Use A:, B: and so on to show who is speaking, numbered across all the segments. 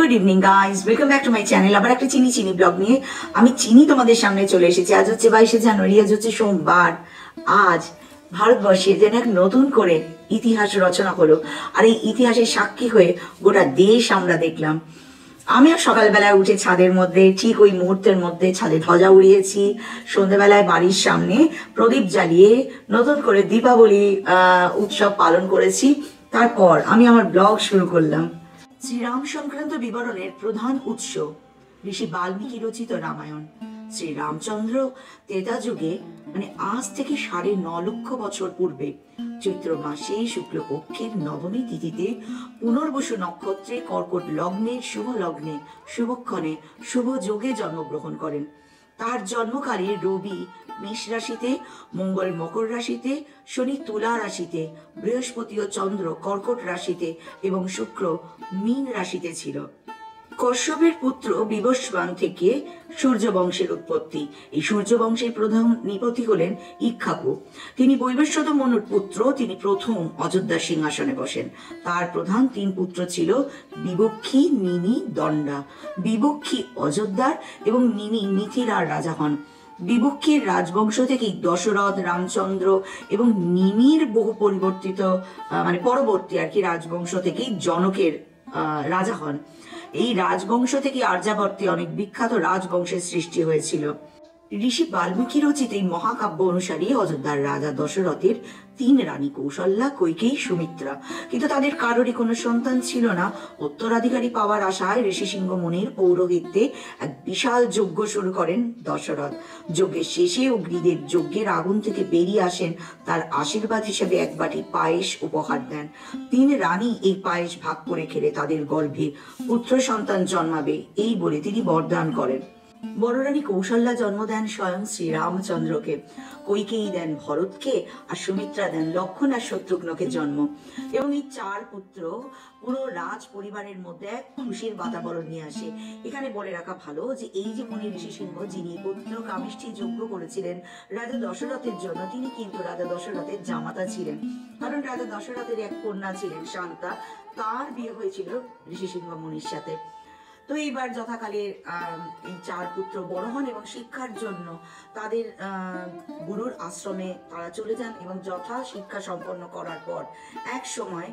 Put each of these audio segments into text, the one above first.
A: Good evening guys, welcome back to my channel. আবার একটা চিনি ব্লগ নিয়ে আমি তোমাদের সামনে চলে এসেছি। আজ হচ্ছে 22শে জানুয়ারি, আজ হচ্ছে সোমবার। আজ ভারতবর্ষে যেন এক নতুন করে ইতিহাস রচনা হলো, আর এই ইতিহাসের সাক্ষী হয়ে গোটা দেশ আমরা দেখলাম। আমিও সকালবেলায় উঠে ছাদের মধ্যে, ঠিক ওই মুহূর্তের মধ্যে ছাদে ধ্বজা উড়িয়েছি। সন্ধ্যেবেলায় বাড়ির সামনে প্রদীপ জ্বালিয়ে নতুন করে দীপাবলি উৎসব পালন করেছি। তারপর আমি আমার ব্লগ শুরু করলাম। শ্রীরাম সংক্রান্ত বিবরণের প্রধান উৎস ঋষি বাল্মীকি রচিত রামায়ণ। শ্রীরামচন্দ্র ত্রেতা যুগে মানে আজ থেকে 9.5 লক্ষ বছর পূর্বে চৈত্র মাসে শুক্লপক্ষের নবমী তিথিতে পুনর্বসু নক্ষত্রে কর্কট লগ্নে শুভ লগ্নে শুভক্ষণে শুভ যোগে জন্মগ্রহণ করেন। তার জন্মকালে রবি মেষ রাশিতে, মঙ্গল মকর রাশিতে, শনি তুলা রাশিতে, বৃহস্পতি ও চন্দ্র কর্কট রাশিতে এবং শুক্র মীন রাশিতে ছিল। কশ্যপের পুত্র বিবস্বান থেকে সূর্য বংশের উৎপত্তি। এই সূর্য বংশের প্রধান নৃপতি হলেন ইক্ষ্বাকু। তিনি বৈবস্বত মনুর পুত্র। তিনি প্রথম অযোধ্যার সিংহাসনে বসেন। তার প্রধান 3 পুত্র ছিল, বিবক্ষী, নিমি, দণ্ডা। বিবক্ষী অযোধ্যার এবং নিমি মিথিলার রাজা হন। বিবক্ষীর রাজবংশ থেকেই দশরথ, রামচন্দ্র এবং নিমির বহু পরিবর্তিত মানে পরবর্তী আর কি রাজবংশ থেকেই জনকের রাজা হন। এই রাজবংশ থেকে আর্যাবর্তে অনেক বিখ্যাত রাজবংশের সৃষ্টি হয়েছিল। ঋষি বাল্মীকি রচিত এই মহাকাব্য অনুসারে অযোধ্যার রাজা দশরথের 3 রানী, কৌশল্যা, কৈকেয়ী, সুমিত্রা। কিন্তু তাদের কারোরই কোনো সন্তান ছিল না। উত্তরাধিকারী পাওয়ার আশায় ঋষি সিংহ মুনির পৌরোহিত্যে এক বিশাল যজ্ঞ শুরু করেন দশরথ। যজ্ঞের শেষে অগ্নিদেব যজ্ঞের আগুন থেকে বেরিয়ে আসেন। তার আশীর্বাদ হিসেবে এক বাটি পায়েস উপহার দেন। 3 রানী এই পায়েস ভাগ করে খেলে তাদের গর্ভে পুত্র সন্তান জন্মাবে, এই বলে তিনি বরদান করেন। বড় রানী কৌশল্যা জন্ম দেন স্বয়ং শ্রীরামচন্দ্রকে, কৈকেয়ী দেন ভরতকে, আর সুমিত্রা দেন লক্ষণ আর শত্রুঘ্নকে জন্ম। এবং এই 4 পুত্র পুরো রাজ পরিবারের মধ্যে এক খুশির বাতাবরণ নিয়ে আসে। এখানে বলে রাখা ভালো যে এই যে মুনি ঋষি সিংহ যিনি পুত্র কামিষ্ঠি যজ্ঞ করেছিলেন রাজা দশরথের জন্য, তিনি কিন্তু রাজা দশরথের জামাতা ছিলেন। কারণ রাজা দশরথের এক কন্যা ছিলেন শান্তা, তার বিয়ে হয়েছিল ঋষি সিংহ মুনির সাথে। তো এইবার যথাকালে এই 4 পুত্র বড় হন এবং শিক্ষার জন্য তাদের গুরুর আশ্রমে তারা চলে যান। এবং যথা শিক্ষা সম্পন্ন করার পর এক সময়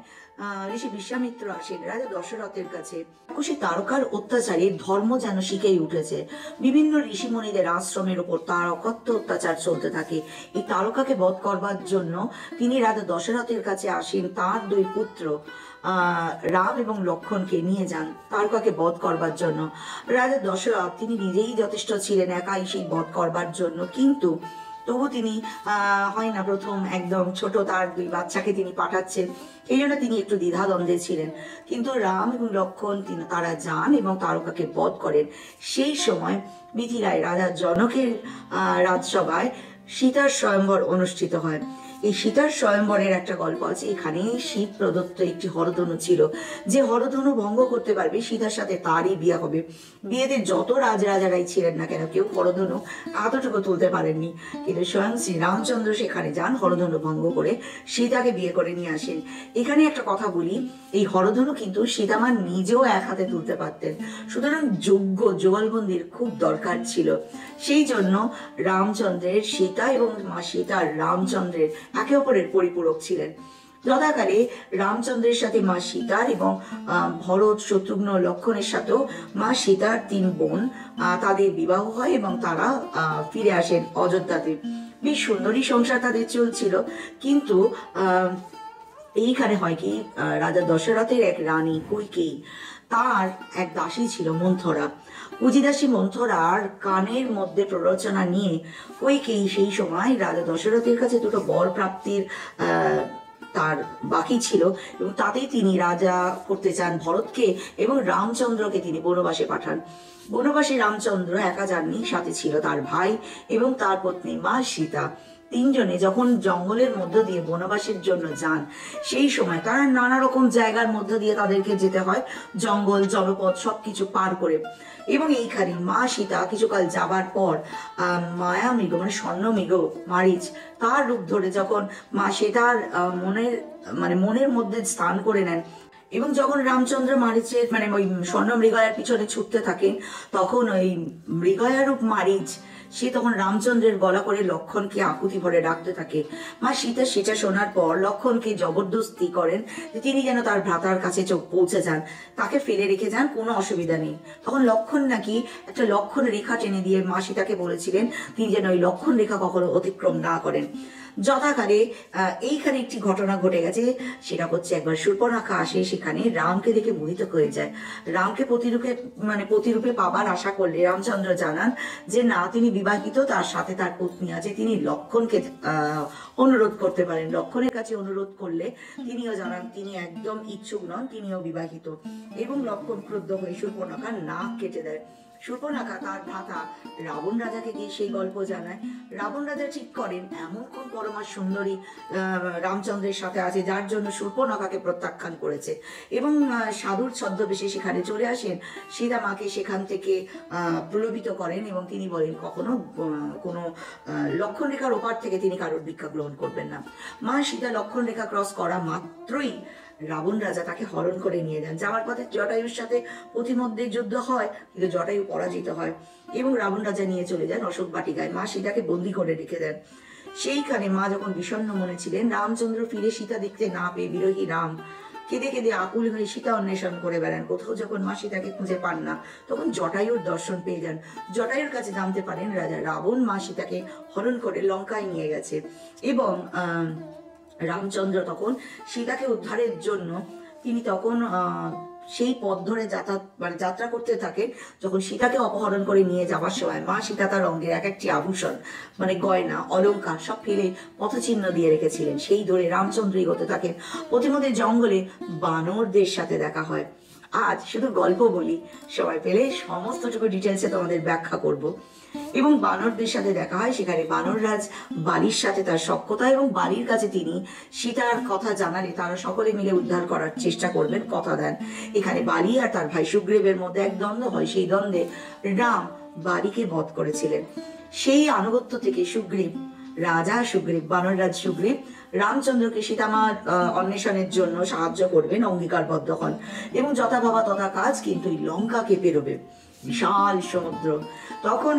A: ঋষি বিশ্বামিত্র আসেন রাজা দশরথের কাছে। খুশি তারকার অত্যাচারে ধর্ম যেন শিখেই উঠেছে। বিভিন্ন ঋষিমণিদের আশ্রমের উপর তার অকথ্য অত্যাচার চলতে থাকে। এই তারকাকে বধ করবার জন্য তিনি রাজা দশরথের কাছে আসেন। তার 2 পুত্র রাম এবং লক্ষণকে নিয়ে যান তারকাকে বধ করবার জন্য। রাজা দশরথ তিনি নিজেই যথেষ্ট ছিলেন একাই সেই বধ করবার জন্য, কিন্তু তবু তিনি হয় না প্রথম একদম ছোট তার 2 বাচ্চাকে তিনি পাঠাচ্ছেন, এই জন্য তিনি একটু দ্বিধাদ্বন্দ্বে ছিলেন। কিন্তু রাম এবং লক্ষণ তারা যান এবং তারকাকে বধ করেন। সেই সময় মিথিলায় রাজা জনকের রাজসভায় সীতার স্বয়ম্বর অনুষ্ঠিত হয়। এই সীতার স্বয়ম্বরের একটা গল্প আছে। এখানে শিব প্রদত্ত একটি হরধনু ছিল, যে হরধনু ভঙ্গ করতে পারবে সীতার সাথে তারই বিয়ে হবে। বিয়েতে যত রাজরাজারাই ছিলেন না কেন, কেউ হরধনু এতটুকু তুলতে পারেননি। কিন্তু স্বয়ং শ্রী রামচন্দ্র সেখানে যান, হরধনু ভঙ্গ করে সীতাকে বিয়ে করে নিয়ে আসেন। এখানে একটা কথা বলি, এই হরধনু কিন্তু সীতামা নিজেও এক হাতে তুলতে পারতেন। সুতরাং যুগলবন্দির খুব দরকার ছিল। সেই জন্য রামচন্দ্রের সীতা এবং মা সীতার রামচন্দ্রের একে অপরের পরিপূরক ছিলেন। যথাকালে রামচন্দ্রের সাথে মা সীতার এবং ভরত, শত্রুঘ্ন, লক্ষণের সাথেও মা সীতার 3 বোন তাদের বিবাহ হয় এবং তারা ফিরে আসেন অযোধ্যাতে। বেশ সুন্দরী সংসার তাদের চলছিল। কিন্তু এইখানে হয় কি, রাজা দশরথের এক রানী কৈকেয়ী, তার এক দাসী ছিল মন্থরা। কুজিদাসী মন্থরার কানের মধ্যে প্ররোচনা নিয়ে কৈকেয়ী সেই সময় রাজা দশরথের কাছে 2টো বর প্রাপ্তির তার বাকি ছিল, এবং তাতেই তিনি রাজা করতে চান ভরতকে, এবং রামচন্দ্রকে তিনি বনবাসে পাঠান। বনবাসে রামচন্দ্র একা যাননি, সাথে ছিল তার ভাই এবং তার পত্নী মা সীতা। 3 জনে যখন জঙ্গলের মধ্য দিয়ে বনবাসের জন্য যান, সেই সময় তারা নানা রকম জায়গার মধ্য দিয়ে তাদেরকে যেতে হয়, জঙ্গল, জলপথ সবকিছু পার করে। এবং এইখানে মা সীতা কিছুকাল যাবার পর মায়া মৃগ মানে স্বর্ণ মৃগ মারিচ তার রূপ ধরে যখন মা সীতার মনের মধ্যে স্থান করে নেন, এবং যখন রামচন্দ্র মারিচের মানে ওই স্বর্ণ মৃগয়ার পিছনে ছুটতে থাকেন, তখন ওই মৃগয়ারূপ মারিচ সে তখন রামচন্দ্রের গলা করে লক্ষণকে আকুতি ভরে ডাকতে থাকে। মা সীতা সেটা শোনার পর লক্ষণকে জবরদস্তি করেন যে তিনি যেন তার ভ্রাতার কাছে পৌঁছে যান, তাকে ফেলে রেখে যান, কোনো অসুবিধা নেই। তখন লক্ষণ নাকি একটা লক্ষণ রেখা টেনে দিয়ে মা সীতাকে বলেছিলেন তিনি যেন ওই লক্ষণ রেখা কখনো অতিক্রম না করেন। যথাকালে এইখানে একটি ঘটনা ঘটে গেছে, সেটা হচ্ছে একবার শূর্পণখা আসে সেখানে, রামকে দেখে মোহিত হয়ে যায়। রামকে প্রতিরূপে পাবার আশা করলে রামচন্দ্র জানান যে না, তিনি বিবাহিত, তার সাথে তার পত্নী আছে, তিনি লক্ষণকে অনুরোধ করতে পারেন। লক্ষণের কাছে অনুরোধ করলে তিনিও জানান তিনি একদম ইচ্ছুক নন, তিনিও বিবাহিত। এবং লক্ষণ ক্রুদ্ধ হয়ে শূর্পণখার নাক কেটে দেয়। শূর্পণখা তার ভ্রাতা রাবণ রাজাকে গিয়ে সেই গল্প জানায়। রাবণ রাজা ঠিক করেন এমন কোন পরমা সুন্দরী রামচন্দ্রের সাথে আছে যার জন্য শূর্পণখাকে প্রত্যাখ্যান করেছে, এবং সাধুর ছদ্মবেশে সেখানে চলে আসেন। সীতা মাকে সেখান থেকে প্রলোভিত করেন এবং তিনি বলেন কখনো কোনো লক্ষণ রেখার ওপার থেকে তিনি কারোর ভিক্ষা গ্রহণ করবেন না। মা সীতা লক্ষণ রেখা ক্রস করা মাত্রই রাবণ রাজা তাকে হরণ করে নিয়ে যান। যাওয়ার পথে জটায়ুর সাথে প্রতিমধ্যে যুদ্ধ হয়, কিন্তু জটায়ু পরাজিত হয় এবং রাবণ রাজা নিয়ে চলে যান অশোক বাটিকায়। মা সীতাকে বন্দি করে রেখে দেন। সেইখানে মা যখন বিষণ্ণ মনে ছিলেন, রামচন্দ্র ফিরে সীতা দেখতে না পেয়ে বিরহী রাম কেঁদে কেঁদে আকুল হয়ে সীতা অন্বেষণ করে বেড়ান। কোথাও যখন মা সীতাকে খুঁজে পান না, তখন জটায়ুর দর্শন পেয়ে যান। জটায়ুর কাছে জানতে পারেন রাজা রাবণ মা সীতাকে হরণ করে লঙ্কায় নিয়ে গেছে, এবং রামচন্দ্র তখন সীতাকে উদ্ধারের জন্য তিনি তখন সেই পথ ধরে যাত্রা করতে থাকেন। যখন সীতাকে অপহরণ করে নিয়ে যাওয়ার সময় মা সীতা তার অঙ্গের এক একটি আভূষণ গয়না অলঙ্কার সব ফেলে পথচিহ্ন দিয়ে রেখেছিলেন, সেই ধরে রামচন্দ্র এগোতে থাকেন। প্রতিমধ্যে জঙ্গলে বানরদের সাথে দেখা হয়। আজ শুধু গল্প বলি, সময় পেলে সমস্তটুকু ডিটেলসে তোমাদের ব্যাখ্যা করব। এবং বানরদের সাথে দেখা হয়। সেখানে বানররাজ বালির সাথে তার সখ্যতা এবং বালির কাছে তিনি সীতার কথা জানালে তারা সকলে মিলে উদ্ধার করার চেষ্টা করবেন, কথা দেন। এখানে বালি আর তার ভাই সুগ্রীবের মধ্যে এক দ্বন্দ্ব হয়। সেই দ্বন্দ্বে রাম বালিকে বধ করেছিলেন। সেই আনুগত্য থেকে সুগ্রীব বানররাজ সুগ্রীব রামচন্দ্রকে সীতামার অন্বেষণের জন্য সাহায্য করবেন, অঙ্গীকারবদ্ধ হন এবং যথা ভাবা তথা কাজ, কিন্তু লঙ্কাকে পেরোবে বিশাল সমুদ্র। তখন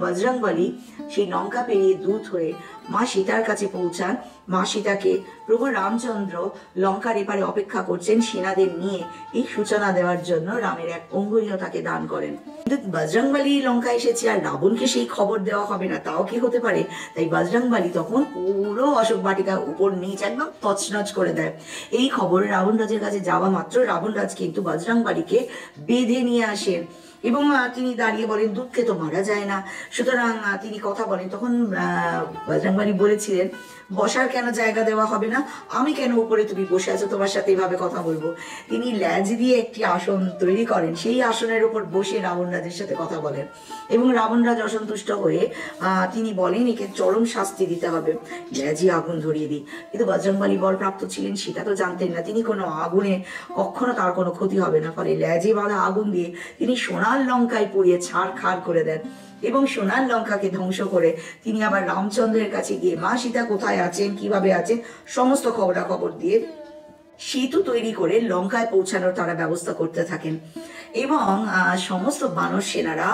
A: বজরংবলী সেই লঙ্কা পেরিয়ে দূত হয়ে মা সীতার কাছে পৌঁছান। মা সীতাকে প্রভু রামচন্দ্র লঙ্কার এপারে অপেক্ষা করছেন সেনাদের নিয়ে এই সূচনা দেওয়ার জন্য। রামের এক অঙ্গুলিও তাকে দান করেন। কিন্তু বজরংবলী লঙ্কা এসেছে আর রাবণকে সেই খবর দেওয়া হবে না, তাও কি হতে পারে? তাই বজরংবলী তখন পুরো অশোক বাটিকা উপর নিচ একদম তছনছ করে দেয়। এই খবর রাবণ রাজের কাছে যাওয়া মাত্র রাবণ রাজ কিন্তু বজরংবলীকে বেঁধে নিয়ে আসেন এবং তিনি দাঁড়িয়ে বলেন দুধকে তো মারা যায় না, সুতরাং তিনি কথা বলেন। তখন বজরংবলী বলেছিলেন বসার কেন জায়গা দেওয়া হবে না, আমি কেন উপরে তুমি বসে আছো, তোমার সাথে এইভাবে কথা বলবো। তিনি ল্যাজ দিয়ে একটি আসন তৈরি করেন, সেই আসনের উপর বসে রাবণ রাজের সাথে কথা বলেন এবং রাবণ রাজ অসন্তুষ্ট হয়ে তিনি বলেন একে চরম শাস্তি দিতে হবে, ল্যাজে আগুন ধরিয়ে দিই। কিন্তু বজরংবলী বলপ্রাপ্ত ছিলেন, সেটা তো জানতেন না তিনি কোনো আগুনে কখনো তার কোনো ক্ষতি হবে না, ফলে ল্যাজে বাঁধা আগুন দিয়ে তিনি সোনার লঙ্কায় পুড়িয়ে ছাড়খাড় করে দেন এবং সোনার লঙ্কাকে ধ্বংস করে তিনি আবার রামচন্দ্রের কাছে গিয়ে মা সীতা কোথায় আছেন, কিভাবে আছেন, সমস্ত খবরাখবর দিয়ে সেতু তৈরি করে লঙ্কায় পৌঁছানোর তারা ব্যবস্থা করতে থাকেন। এবং সমস্ত বানর সেনারা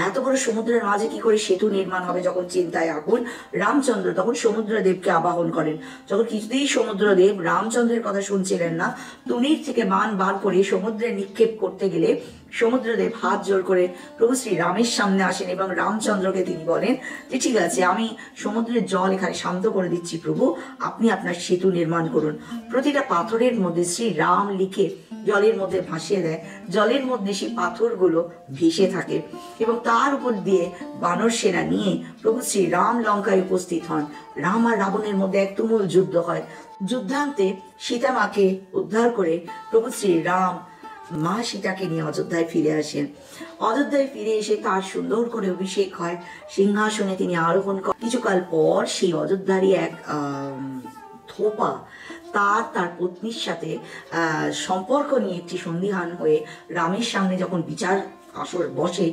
A: এত বড় সমুদ্রের মাঝে কি করে সেতু নির্মাণ হবে যখন চিন্তায় আকুল, রামচন্দ্র তখন সমুদ্রদেবকে আবাহন করেন। যখন কিছুতেই সমুদ্রদেব রামচন্দ্রের কথা শুনছিলেন না, তুনির থেকে বান বার করে সমুদ্রে নিক্ষেপ করতে গেলে সমুদ্রদেব হাত জোর করে প্রভু শ্রী রামের সামনে আসেন এবং রামচন্দ্রকে তিনি বলেন যে ঠিক আছে, আমি সমুদ্রের জল এখানে শান্ত করে দিচ্ছি প্রভু, আপনি আপনার সেতু নির্মাণ করুন। প্রতিটা পাথরের মধ্যে শ্রী রাম লিখে জলের মধ্যে ভাসিয়ে দেয়, জলের মধ্যে সেই পাথরগুলো ভেসে থাকে এবং তার উপর দিয়ে বানর সেনা নিয়ে প্রভু শ্রী রাম লঙ্কায় উপস্থিত হন। রাম আর রাবণের মধ্যে এক তুমুল যুদ্ধ হয়। যুদ্ধান্তে সীতা মাকে উদ্ধার করে প্রভু শ্রী রাম মা সীতাকে নিয়ে অযোধ্যায় ফিরে আসেন। অযোধ্যায় ফিরে এসে তার সুন্দর করে অভিষেক হয়, সিংহাসনে তিনি আরোহণ করেন। কিছুকাল পর সেই অযোধ্যারই এক থোপা তার পত্নীর সাথে সম্পর্ক নিয়ে একটি সন্দিহান হয়ে রামের সামনে যখন বিচার আসর বসে,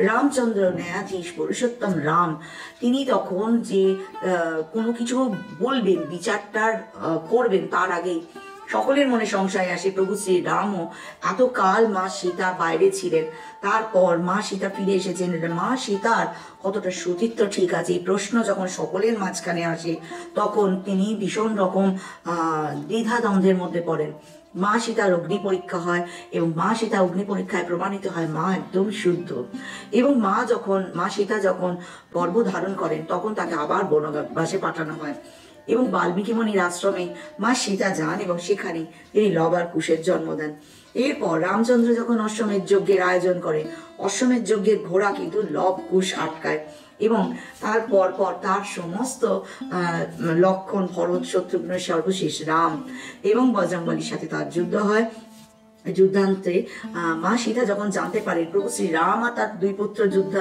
A: রামচন্দ্র ন্যায়াধীশ পুরুষোত্তম রাম তিনি তখন যে কোনো কিছু বলবেন, বিচারটার করবেন তার আগেই সকলের মনে সংশয় আসে প্রভু শ্রীরামও এতকাল মা সীতা বাইরে ছিলেন, তারপর মা সীতা ফিরে এসেছেন, মা সীতার কতটা সতীত্ব ঠিক আছে এই প্রশ্ন যখন সকলের মাঝখানে আসে, তখন তিনি ভীষণ রকম দ্বিধাদ্বন্দ্বের মধ্যে পড়েন। মা সীতার অগ্নি পরীক্ষা হয় এবং মা সীতা অগ্নি পরীক্ষায় প্রমাণিত হয় মা একদম শুদ্ধ। এবং মা সীতা যখন গর্ভ ধারণ করেন তখন তাকে আবার বনবাসে পাঠানো হয় এবং বাল্মীকি মুনির আশ্রমে মা সীতা যান এবং সেখানে তিনি লব আর কুশের জন্ম দেন। এরপর রামচন্দ্র যখন অশ্বমেধ যজ্ঞের আয়োজন করে, অশ্বমেধ যজ্ঞের ঘোড়া কিন্তু লব কুশ আটকায় এবং তার পর তার সমস্ত লক্ষণ, ভরত, শত্রুঘ্ন, সর্বশেষ রাম এবং বজরংবলীর সাথে তার যুদ্ধ হয়। যুদ্ধান্তে মা সীতা যখন জানতে পারে প্রভু শ্রী রাম আর তার দুই পুত্র যুদ্ধ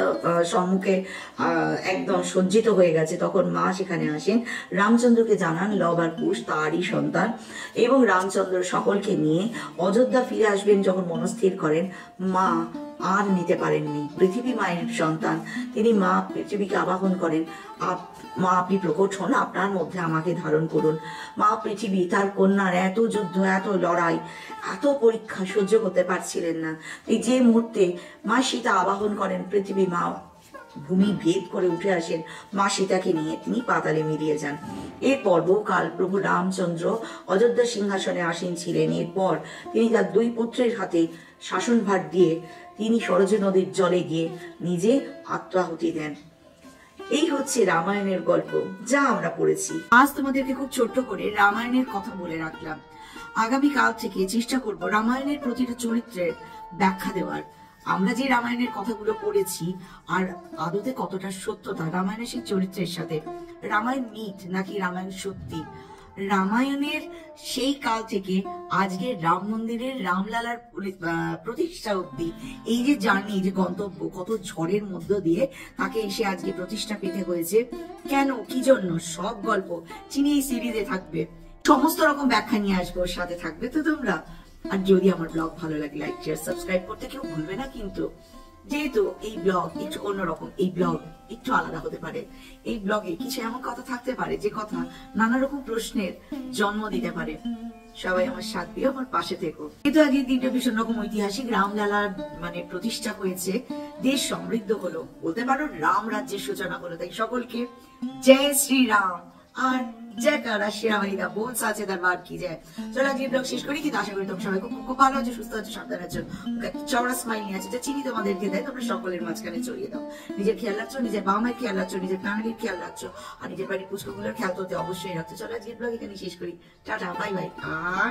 A: সম্মুখে একদম সজ্জিত হয়ে গেছে, তখন মা সেখানে আসেন, রামচন্দ্রকে জানান লব আর কুশ তারই সন্তান এবং রামচন্দ্র সকলকে নিয়ে অযোধ্যা ফিরে আসবেন যখন মনস্থির করেন, মা আর নিতে পারেননি, পৃথিবী মায়ের সন্তান, তিনি মা পৃথিবীকে আবাহন করেন, মা আপনি প্রকট হন, আপনার মধ্যে আমাকে ধারণ করুন। মা পৃথিবী তার কন্যার এত যুদ্ধ, এত লড়াই, এত পরীক্ষা সহ্য করতে পারছিলেন না। এই যে মুহূর্তে মা সীতা আবাহন করেন, পৃথিবী মা ভূমি ভেদ করে উঠে আসেন, মা সীতাকে নিয়ে তিনি পাতালে মিলিয়ে যান। এরপর বহুকাল প্রভু রামচন্দ্র অযোধ্যা সিংহাসনে আসীন ছিলেন। এরপর তিনি তার দুই পুত্রের হাতে শাসনভার দিয়ে তিনি সরজ নদীর জলে গিয়ে নিজে আত্মাহুতি দেন। এই হচ্ছে রামায়ণের গল্প যা আমরা পড়েছি। আজ তোমাদেরকে খুব ছোট্ট করে রামায়ণের কথা বলে রাখলাম। আগামী কাল থেকে চেষ্টা করব রামায়ণের প্রতিটা চরিত্রের ব্যাখ্যা দেওয়ার। আমরা যে রামায়ণের কথাগুলো পড়েছি আর আদতে কতটা সত্যতা রামায়ণের সেই চরিত্রের সাথে, রামায়ণ মিথ নাকি রামায়ণ সত্যি, রামায়ণের সেই কাল থেকে আজকে রাম মন্দিরের রামলালার প্রতিষ্ঠা অব্দি এই যে জার্নি, যে গন্তব্য, কত ঝড়ের মধ্য দিয়ে তাকে এসে আজকে প্রতিষ্ঠা পেতে হয়েছে, কেন, কি জন্য, সব গল্প চিনি এই সিরিজে থাকবে। সমস্ত রকম ব্যাখ্যা নিয়ে আসবো, সাথে থাকবে তো তোমরা। আর যদি আমার ব্লগ ভালো লাগে লাইক শেয়ার সাবস্ক্রাইব করতে কেউ ভুলবে না কিন্তু। যেহেতু এই ব্লগ একটু অন্যরকম, এই ব্লগ একটু আলাদা হতে পারে, এই ব্লগে কিছু এমন কথা থাকতে পারে যে কথা নানা রকম প্রশ্নের জন্ম দিতে পারে। সবাই আমার সাথ দিয়ে আমার পাশে থেকো। কিন্তু আজকের দিনটা ভীষণ রকম ঐতিহাসিক, রামলালার প্রতিষ্ঠা হয়েছে, দেশ সমৃদ্ধ হলো, বলতে পারো রাম রাজ্যের সূচনা হলো। তাই সকলকে জয় শ্রীরাম আর জয়কারা শ্রীরামাইদা বোন সাচে দরবার কি যায়। চলো আজকে ব্লগ শেষ করি, কিন্তু আশা করি তোমরা সবাই খুব ভালো আছো, সুস্থ আছো, সাবধান আছো, চওড়া স্মাইল নিয়ে আছে, চিনি তোমাদেরকে দেয়, তোমরা সকলের মাঝখানে ছড়িয়ে দাও। নিজের খেয়াল রাখছো, নিজের বাবা মায়ের খেয়াল রাখছো, নিজের ফ্যামিলির খেয়াল রাখছো, আর নিজের বাড়ির পুষ্পগুলোর খেয়াল তো অবশ্যই রাখছো। চলো আজকের ব্লগ এখানে শেষ করি, টাটা, বাই বাই। আর